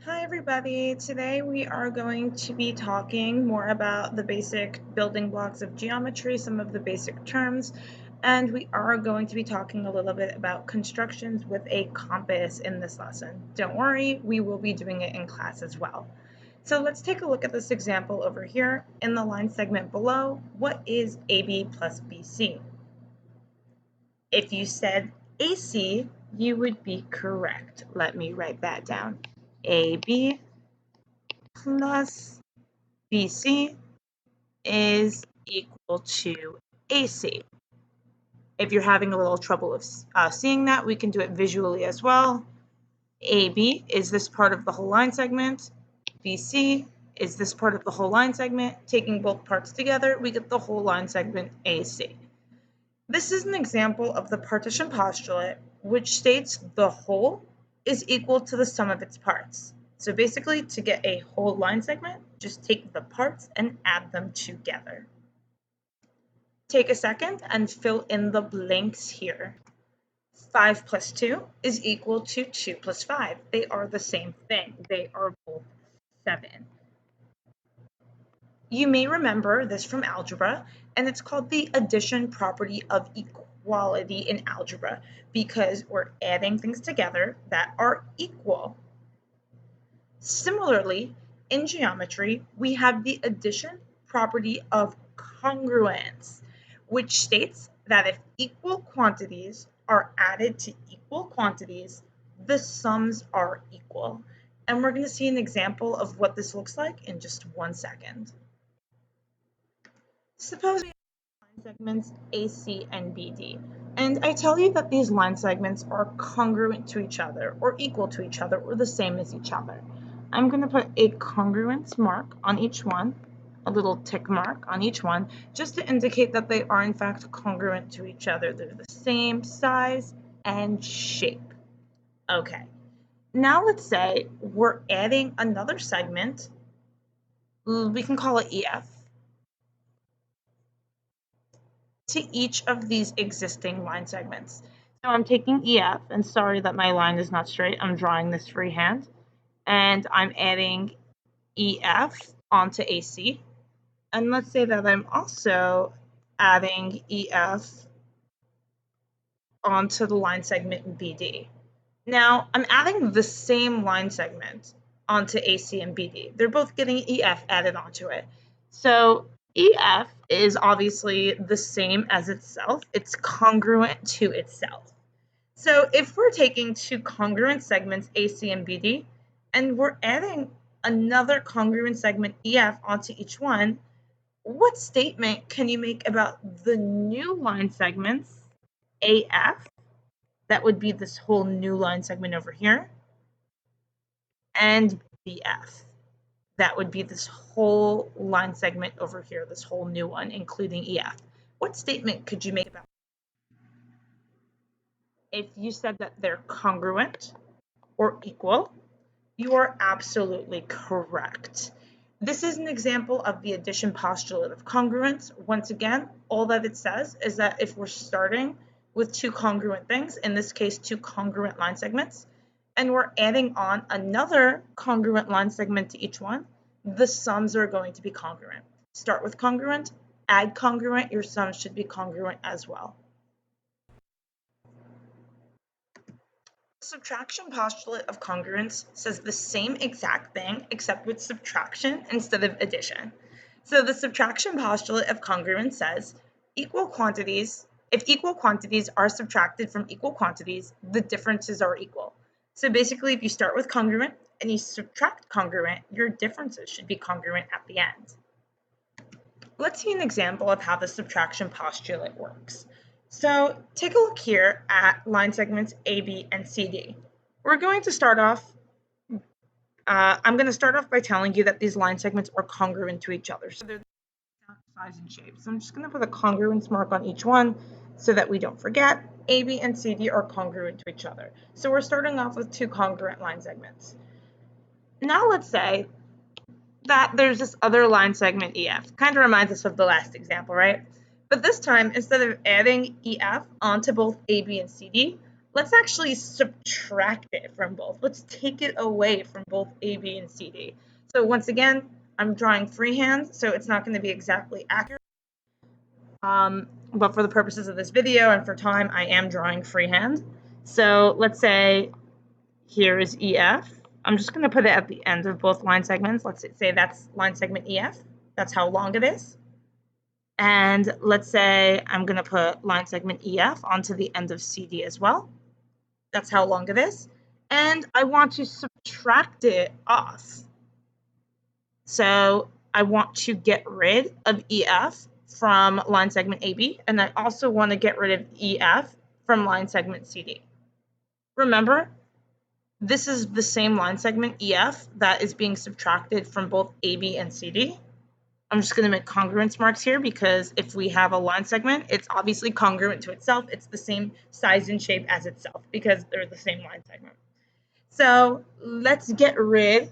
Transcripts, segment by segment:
Hi everybody, today we are going to be talking more about the basic building blocks of geometry, some of the basic terms, and we are going to be talking a little bit about constructions with a compass in this lesson. Don't worry, we will be doing it in class as well. So let's take a look at this example over here in the line segment below. What is AB plus BC? If you said AC, you would be correct. Let me write that down. AB plus BC is equal to AC. If you're having a little trouble of seeing that, we can do it visually as well. AB is this part of the whole line segment. BC is this part of the whole line segment. Taking both parts together, we get the whole line segment AC. This is an example of the partition postulate, which states the whole is equal to the sum of its parts. So basically, to get a whole line segment, just take the parts and add them together. Take a second and fill in the blanks here. 5 plus 2 is equal to 2 plus 5. They are the same thing. They are both 7. You may remember this from algebra, and it's called the addition property of equality in algebra because we're adding things together that are equal. Similarly, in geometry, we have the addition property of congruence, which states that if equal quantities are added to equal quantities, the sums are equal. And we're going to see an example of what this looks like in just 1 second. Suppose we have line segments AC and BD, and I tell you that these line segments are congruent to each other, or equal to each other, or the same as each other. I'm going to put a congruence mark on each one, a little tick mark on each one, just to indicate that they are in fact congruent to each other. They're the same size and shape. Okay, now let's say we're adding another segment. We can call it EF. To each of these existing line segments. So I'm taking EF, and sorry that my line is not straight, I'm drawing this freehand, and I'm adding EF onto AC, and let's say that I'm also adding EF onto the line segment BD. Now, I'm adding the same line segment onto AC and BD. They're both getting EF added onto it. So EF is obviously the same as itself. It's congruent to itself. So if we're taking two congruent segments, AC and BD, and we're adding another congruent segment, EF, onto each one, what statement can you make about the new line segments, AF, that would be this whole new line segment over here, and BF? That would be this whole line segment over here, this whole new one, including EF. What statement could you make about it? If you said that they're congruent or equal, you are absolutely correct. This is an example of the addition postulate of congruence. Once again, all that it says is that if we're starting with two congruent things, in this case, two congruent line segments, and we're adding on another congruent line segment to each one, the sums are going to be congruent. Start with congruent, add congruent, your sums should be congruent as well. Subtraction postulate of congruence says the same exact thing except with subtraction instead of addition. So the subtraction postulate of congruence says if equal quantities are subtracted from equal quantities, the differences are equal. So basically, if you start with congruent and you subtract congruent, your differences should be congruent at the end. Let's see an example of how the subtraction postulate works. So take a look here at line segments AB and CD. We're going to start off, I'm going to start off by telling you that these line segments are congruent to each other. So they're the same size and shape. So I'm just going to put a congruence mark on each one so that we don't forget. AB and CD are congruent to each other. So we're starting off with two congruent line segments. Now let's say that there's this other line segment EF. Kind of reminds us of the last example, right? But this time, instead of adding EF onto both AB and CD, let's actually subtract it from both. Let's take it away from both AB and CD. So once again, I'm drawing freehand, so it's not going to be exactly accurate. But for the purposes of this video and for time, I am drawing freehand. So let's say here is EF. I'm just going to put it at the end of both line segments. Let's say that's line segment EF. That's how long it is. And let's say I'm going to put line segment EF onto the end of CD as well. That's how long it is. And I want to subtract it off. So I want to get rid of EF from line segment AB, and I also want to get rid of EF from line segment CD. Remember, this is the same line segment EF that is being subtracted from both AB and CD. I'm just going to make congruence marks here because if we have a line segment, it's obviously congruent to itself. It's the same size and shape as itself because they're the same line segment. So let's get rid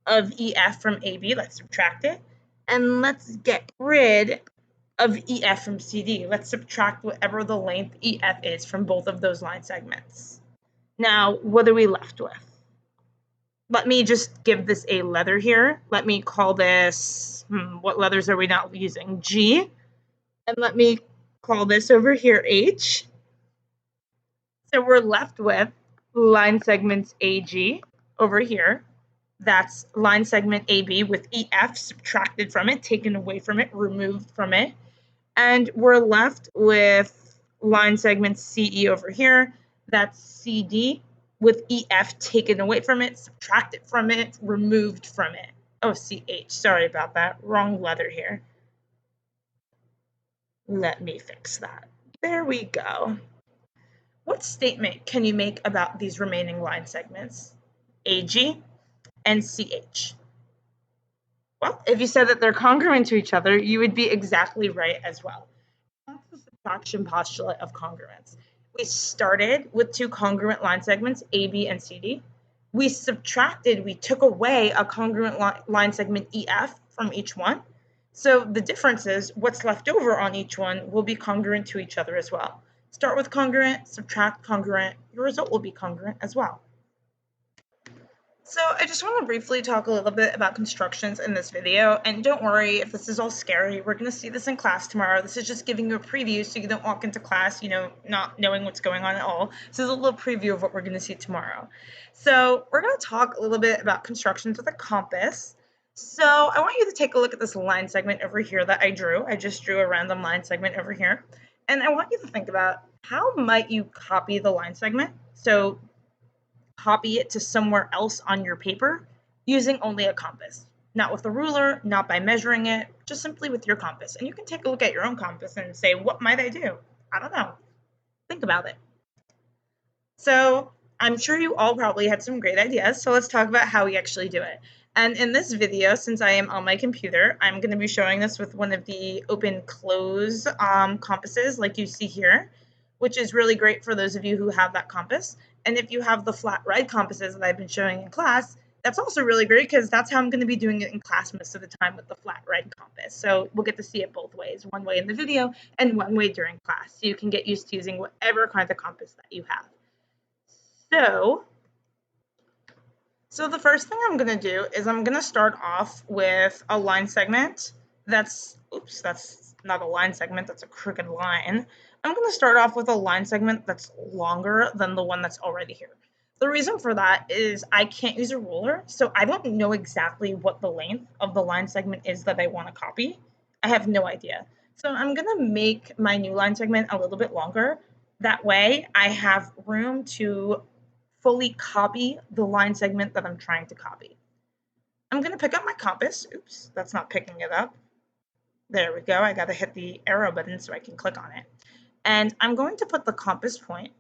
of EF from AB. Let's subtract it. And let's get rid of EF from CD. Let's subtract whatever the length EF is from both of those line segments. Now, what are we left with? Let me just give this a letter here. Let me call this, what letters are we not using? G. And let me call this over here H. So we're left with line segments AG over here. That's line segment AB with EF subtracted from it, taken away from it, removed from it. And we're left with line segment CE over here. That's CD with EF taken away from it, subtracted from it, removed from it. Oh, CH, sorry about that. Wrong letter here. Let me fix that. There we go. What statement can you make about these remaining line segments, AG and CH? Well, if you said that they're congruent to each other, you would be exactly right as well. That's the subtraction postulate of congruence. We started with two congruent line segments, AB and CD. We subtracted, we took away a congruent line segment EF from each one. So the difference is what's left over on each one will be congruent to each other as well. Start with congruent, subtract congruent, your result will be congruent as well. So I just want to briefly talk a little bit about constructions in this video, and don't worry if this is all scary, we're going to see this in class tomorrow. This is just giving you a preview so you don't walk into class, not knowing what's going on at all. This is a little preview of what we're going to see tomorrow. So we're going to talk a little bit about constructions with a compass. So I want you to take a look at this line segment over here that I drew. I just drew a random line segment over here. And I want you to think about how might you copy the line segment? So copy it to somewhere else on your paper using only a compass. Not with a ruler, not by measuring it, just simply with your compass. And you can take a look at your own compass and say, what might I do? I don't know. Think about it. So I'm sure you all probably had some great ideas. So let's talk about how we actually do it. And in this video, since I am on my computer, I'm going to be showing this with one of the open-close compasses like you see here, which is really great for those of you who have that compass. And if you have the flat red compasses that I've been showing in class, that's also really great because that's how I'm going to be doing it in class most of the time with the flat red compass. So we'll get to see it both ways, one way in the video and one way during class. So you can get used to using whatever kind of compass that you have. So the first thing I'm going to do is I'm going to start off with a line segment that's not a line segment, that's a crooked line. I'm going to start off with a line segment that's longer than the one that's already here. The reason for that is I can't use a ruler, so I don't know exactly what the length of the line segment is that I want to copy. I have no idea. So I'm going to make my new line segment a little bit longer. That way I have room to fully copy the line segment that I'm trying to copy. I'm going to pick up my compass. Oops, that's not picking it up. There we go. I got to hit the arrow button so I can click on it. And I'm going to put the compass point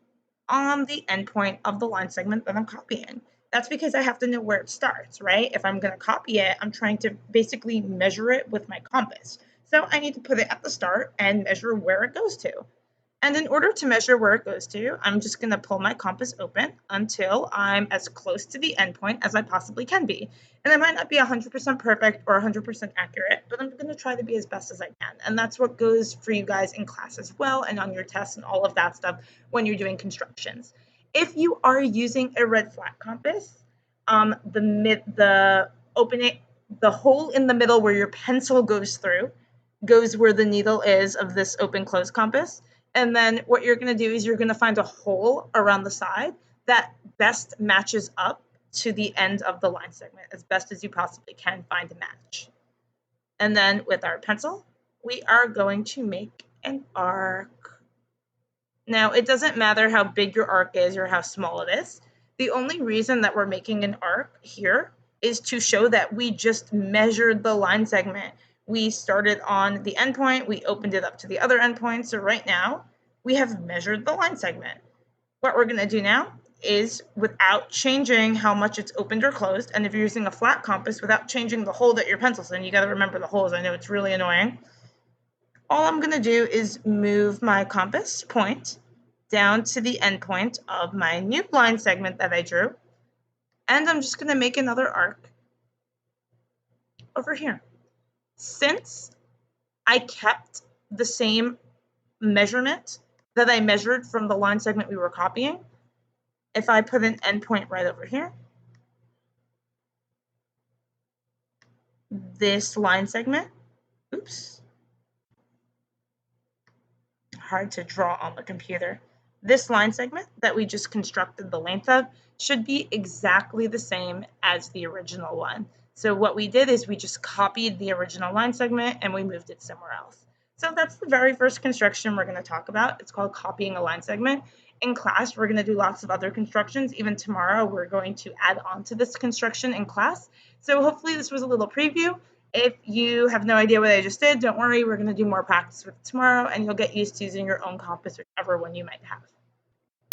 on the endpoint of the line segment that I'm copying. That's because I have to know where it starts, right? If I'm going to copy it, I'm trying to basically measure it with my compass. So I need to put it at the start and measure where it goes to. And in order to measure where it goes to, I'm just going to pull my compass open until I'm as close to the endpoint as I possibly can be. And I might not be 100% perfect or 100% accurate, but I'm going to try to be as best as I can. And that's what goes for you guys in class as well, and on your tests and all of that stuff when you're doing constructions. If you are using a red flat compass, the opening, the hole in the middle where your pencil goes through, goes where the needle is of this open close compass. And then what you're going to do is you're going to find a hole around the side that best matches up to the end of the line segment as best as you possibly can find a match. And then with our pencil, we are going to make an arc. Now, it doesn't matter how big your arc is or how small it is. The only reason that we're making an arc here is to show that we just measured the line segment. We started on the endpoint, we opened it up to the other endpoint. So right now, we have measured the line segment. What we're going to do now is, without changing how much it's opened or closed, and if you're using a flat compass, without changing the hole that your pencil's in, you got to remember the holes. I know it's really annoying. All I'm going to do is move my compass point down to the end point of my new line segment that I drew, and I'm just going to make another arc over here. Since I kept the same measurement that I measured from the line segment we were copying, if I put an endpoint right over here, this line segment, oops, hard to draw on the computer. This line segment that we just constructed the length of should be exactly the same as the original one. So what we did is we just copied the original line segment and we moved it somewhere else. So that's the very first construction we're going to talk about. It's called copying a line segment. In class, we're going to do lots of other constructions. Even tomorrow, we're going to add on to this construction in class. So hopefully this was a little preview. If you have no idea what I just did, don't worry. We're going to do more practice with it tomorrow, and you'll get used to using your own compass, whichever one you might have.